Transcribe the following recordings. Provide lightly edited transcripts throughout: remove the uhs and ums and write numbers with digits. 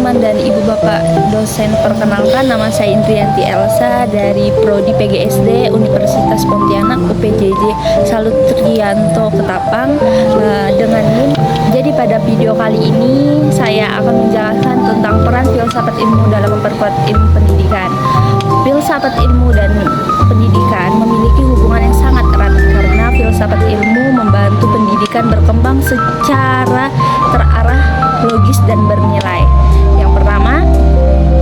teman-teman dan ibu bapak dosen, perkenalkan nama saya Indrianti Elsa dari Prodi PGSD Universitas Pontianak UPJJ Salutrianto Ketapang dengan NIM. Jadi pada video kali ini saya akan menjelaskan tentang peran filsafat ilmu dalam memperkuat ilmu pendidikan. Filsafat ilmu dan pendidikan memiliki hubungan yang sangat erat karena filsafat ilmu membantu pendidikan berkembang secara terarah, logis, dan bernilai. Yang pertama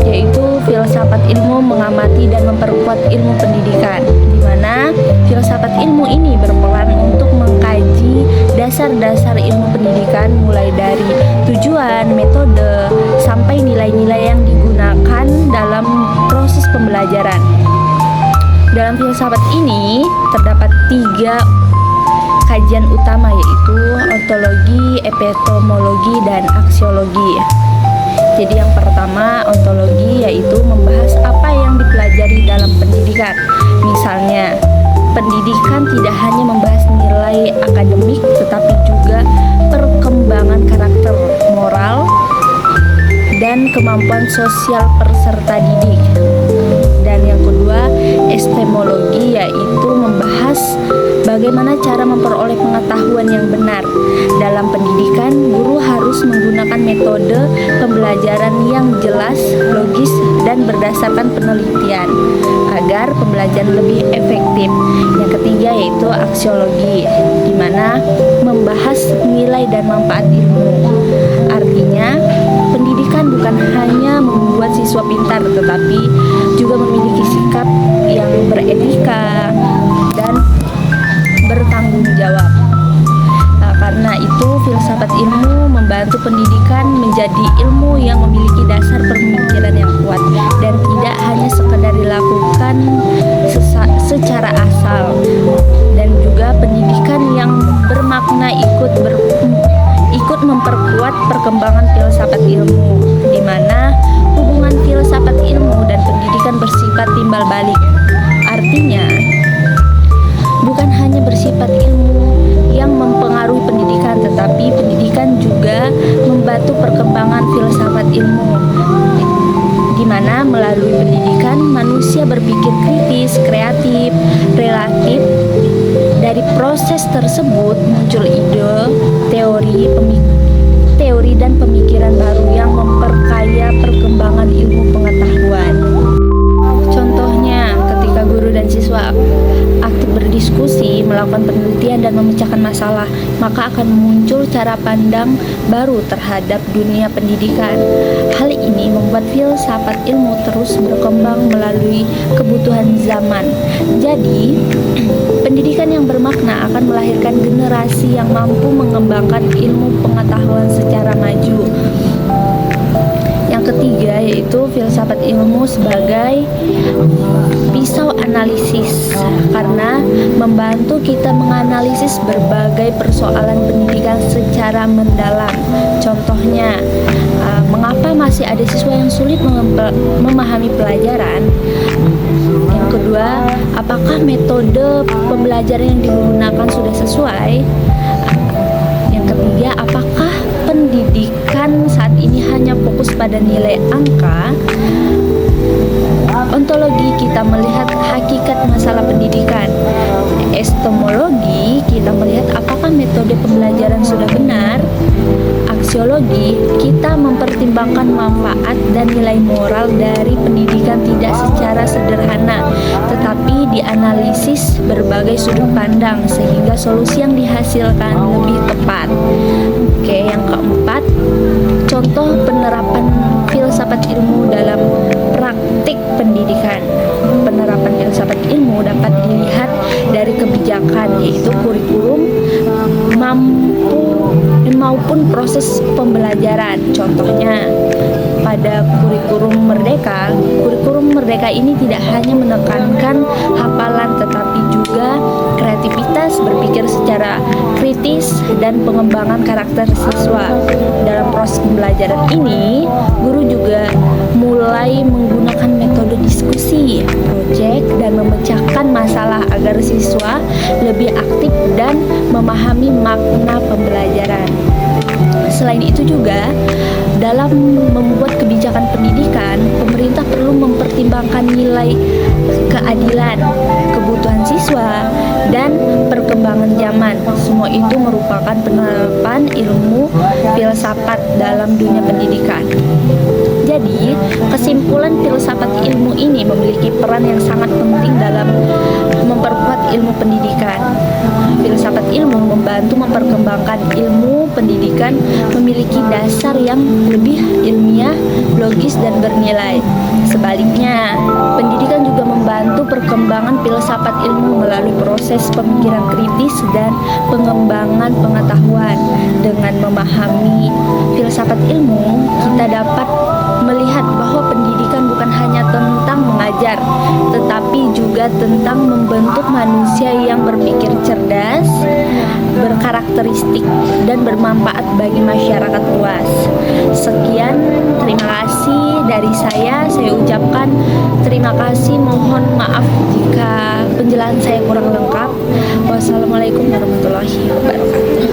yaitu filsafat ilmu mengamati dan memperkuat ilmu pendidikan, di mana filsafat ilmu ini berperan untuk mengkaji dasar-dasar ilmu pendidikan mulai dari tujuan, metode, sampai nilai-nilai yang digunakan dalam proses pembelajaran. Dalam filsafat ini terdapat 3 kajian utama, yaitu ontologi, epistemologi, dan aksiologi. Jadi yang pertama, ontologi, yaitu membahas apa yang dipelajari dalam pendidikan. Misalnya, pendidikan tidak hanya membahas nilai akademik, tetapi juga perkembangan karakter moral dan kemampuan sosial peserta didik. Dan yang kedua, epistemologi, yaitu membahas bagaimana cara memperoleh pengetahuan yang benar. Dalam pendidikan, guru harus menggunakan metode pembelajaran yang jelas, logis, dan berdasarkan penelitian agar pembelajaran lebih efektif. Yang ketiga yaitu aksiologi, di mana membahas nilai dan manfaat ilmu. Artinya, pendidikan bukan hanya membuat siswa pintar, tetapi juga memiliki sikap yang beretika dan bertanggung jawab. Karena itu, filsafat ilmu membantu pendidikan menjadi ilmu yang memiliki dasar pemikiran yang kuat dan tidak hanya sekedar dilakukan secara asal. Dan juga pendidikan yang bermakna ikut memperkuat perkembangan filsafat ilmu, di mana hubungan filsafat ilmu dan pendidikan bersifat timbal balik. Artinya, bukan hanya bersifat ilmu yang mempengaruhi pendidikan, tetapi pendidikan juga membantu perkembangan filsafat ilmu, di mana melalui pendidikan manusia berpikir kritis, kreatif, relatif. Dari proses tersebut muncul ide, teori dan pemikiran baru yang memperkaya perkembangan ilmu pengetahuan. Contohnya, ketika guru dan siswa aktif berdiskusi, melakukan penelitian, dan memecahkan masalah, maka akan muncul cara pandang baru terhadap dunia pendidikan. Hal ini membuat filsafat ilmu terus berkembang melalui kebutuhan zaman. Jadi, pendidikan yang bermakna akan melahirkan generasi yang mampu mengembangkan ilmu pengetahuan secara maju. Yang ketiga yaitu filsafat ilmu sebagai pisau analisis, karena membantu kita menganalisis berbagai persoalan pendidikan secara mendalam. Contohnya, mengapa masih ada siswa yang sulit memahami pelajaran? Yang kedua, apakah metode pembelajaran yang digunakan sudah sesuai? Yang ketiga, apakah pendidikan saat ini hanya fokus pada nilai angka? Ontologi, kita melihat hakikat masalah pendidikan. Epistemologi, kita melihat apakah metode pembelajaran sudah benar. Aksiologi, kita mempertimbangkan manfaat dan nilai moral dari pendidikan tidak secara sederhana, tetapi dianalisis berbagai sudut pandang sehingga solusi yang dihasilkan lebih tepat. Oke, yang keempat, contoh penerapan filsafat ilmu dalam praktik pendidikan. Penerapan filsafat ilmu dapat dilihat dari kebijakan, yaitu kurikulum maupun proses pembelajaran. Contohnya, pada kurikulum merdeka ini tidak hanya menekankan hafalan, tetapi juga kreativitas, berpikir secara kritis, dan pengembangan karakter siswa. Dalam proses pembelajaran ini, guru juga mulai menggunakan metode diskusi, proyek, dan memecahkan masalah agar siswa lebih aktif dan memahami makna pembelajaran. Selain itu juga, dalam membuat kebijakan pendidikan, pemerintah perlu mempertimbangkan nilai keadilan, kebutuhan siswa, dan perkembangan zaman. Semua itu merupakan penerapan ilmu filsafat dalam dunia pendidikan. Jadi, kesimpulan filsafat ilmu ini memiliki peran yang sangat penting dalam memperkuat ilmu pendidikan. Filsafat ilmu membantu memperkembangkan ilmu pendidikan memiliki dasar yang lebih ilmiah, logis, dan bernilai. Sebaliknya, pendidikan juga membantu perkembangan filsafat ilmu melalui proses pemikiran kritis dan pengembangan pengetahuan. Dengan memahami filsafat ilmu, kita dapat melihat bahwa pendidikan bukan hanya tentang mengajar, tetapi juga tentang membentuk manusia yang berpikir cerdas, berkarakteristik, dan bermanfaat bagi masyarakat luas. Sekian, terima kasih dari saya ucapkan terima kasih, mohon maaf jika penjelasan saya kurang lengkap. Wassalamualaikum warahmatullahi wabarakatuh.